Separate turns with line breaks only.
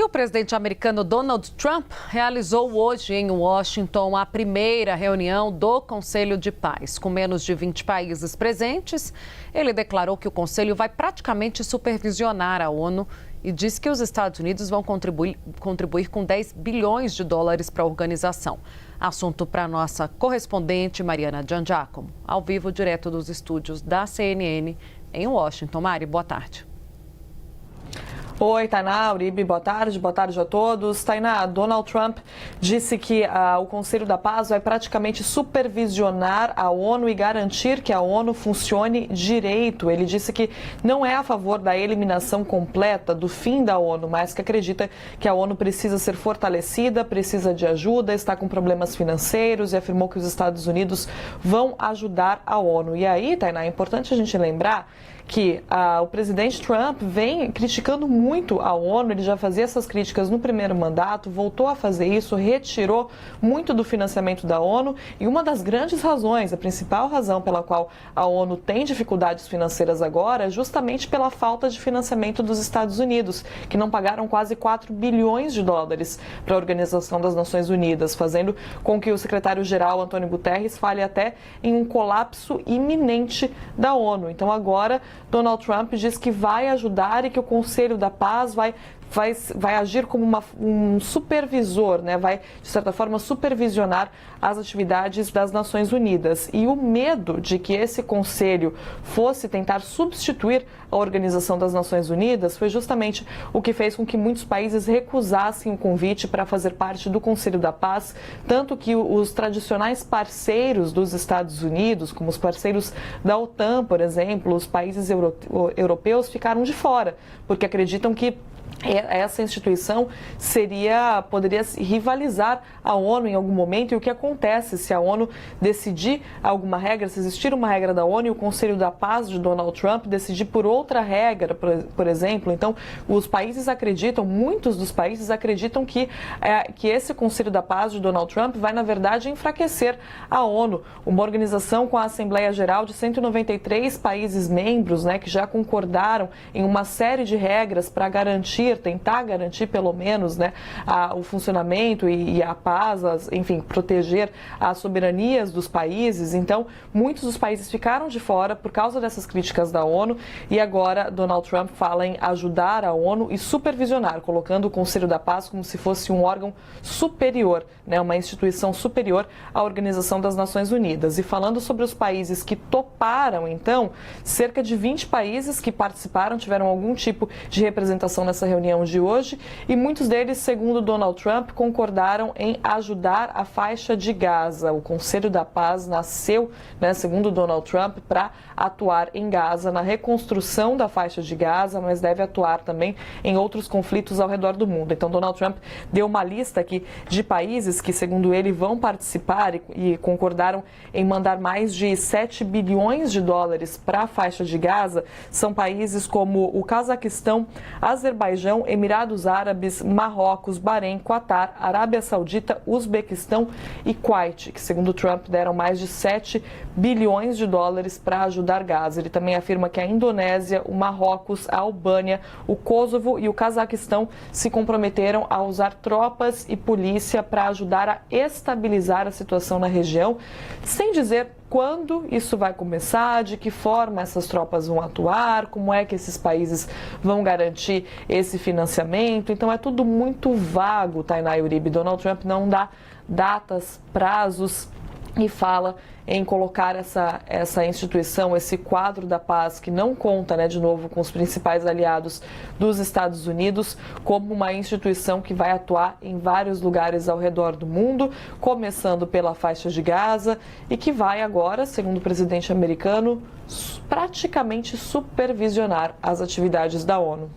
o presidente americano Donald Trump realizou hoje em Washington a primeira reunião do Conselho de Paz. Com menos de 20 países presentes, ele declarou que o Conselho vai praticamente supervisionar a ONU e disse que os Estados Unidos vão contribuir com 10 bilhões de dólares para a organização. Assunto para a nossa correspondente Mariana Giangiacomo, ao vivo direto dos estúdios da CNN em Washington. Mari, boa tarde.
Oi, Tainá, Uribe, boa tarde a todos. Tainá, Donald Trump disse que o Conselho da Paz vai praticamente supervisionar a ONU e garantir que a ONU funcione direito. Ele disse que não é a favor da eliminação completa, do fim da ONU, mas que acredita que a ONU precisa ser fortalecida, precisa de ajuda, está com problemas financeiros e afirmou que os Estados Unidos vão ajudar a ONU. E aí, Tainá, é importante a gente lembrar que o presidente Trump vem criticando muito a ONU, ele já fazia essas críticas no primeiro mandato, voltou a fazer isso, retirou muito do financiamento da ONU e uma das grandes razões, a principal razão pela qual a ONU tem dificuldades financeiras agora é justamente pela falta de financiamento dos Estados Unidos, que não pagaram quase 4 bilhões de dólares para a Organização das Nações Unidas, fazendo com que o secretário-geral Antônio Guterres fale até em um colapso iminente da ONU. Então agora Donald Trump diz que vai ajudar e que o Conselho da Paz vai agir como um supervisor, né? Vai, de certa forma, supervisionar as atividades das Nações Unidas. E o medo de que esse conselho fosse tentar substituir a Organização das Nações Unidas foi justamente o que fez com que muitos países recusassem o convite para fazer parte do Conselho da Paz, tanto que os tradicionais parceiros dos Estados Unidos, como os parceiros da OTAN, por exemplo, os países europeus ficaram de fora, porque acreditam que essa instituição poderia rivalizar a ONU em algum momento. E o que acontece se a ONU decidir alguma regra, se existir uma regra da ONU e o Conselho da Paz de Donald Trump decidir por outra regra, por exemplo, então os países acreditam, muitos dos países acreditam que esse Conselho da Paz de Donald Trump vai, na verdade, enfraquecer a ONU, uma organização com a Assembleia Geral de 193 países membros, né, que já concordaram em uma série de regras para tentar garantir pelo menos, né, o funcionamento e a paz, enfim, proteger as soberanias dos países. Então, muitos dos países ficaram de fora por causa dessas críticas da ONU e agora Donald Trump fala em ajudar a ONU e supervisionar, colocando o Conselho da Paz como se fosse um órgão superior, né, uma instituição superior à Organização das Nações Unidas. E falando sobre os países que toparam, então, cerca de 20 países que participaram, tiveram algum tipo de representação nessa reunião de hoje e muitos deles, segundo Donald Trump, concordaram em ajudar a faixa de Gaza. O Conselho da Paz nasceu, né, segundo Donald Trump, para atuar em Gaza, na reconstrução da faixa de Gaza, mas deve atuar também em outros conflitos ao redor do mundo. Então, Donald Trump deu uma lista aqui de países que, segundo ele, vão participar e concordaram em mandar mais de 7 bilhões de dólares para a faixa de Gaza. São países como o Cazaquistão, Azerbaijão, Emirados Árabes, Marrocos, Bahrein, Quatar, Arábia Saudita, Uzbequistão e Kuwait, que, segundo Trump, deram mais de 7 bilhões de dólares para ajudar Gaza. Ele também afirma que a Indonésia, o Marrocos, a Albânia, o Kosovo e o Cazaquistão se comprometeram a usar tropas e polícia para ajudar a estabilizar a situação na região, sem dizer quando isso vai começar, de que forma essas tropas vão atuar, como é que esses países vão garantir esse financiamento. Então é tudo muito vago, Tainá e Uribe. Donald Trump não dá datas, prazos e fala em colocar essa instituição, esse quadro da paz, que não conta, né, de novo, com os principais aliados dos Estados Unidos, como uma instituição que vai atuar em vários lugares ao redor do mundo, começando pela faixa de Gaza, e que vai agora, segundo o presidente americano, praticamente supervisionar as atividades da ONU.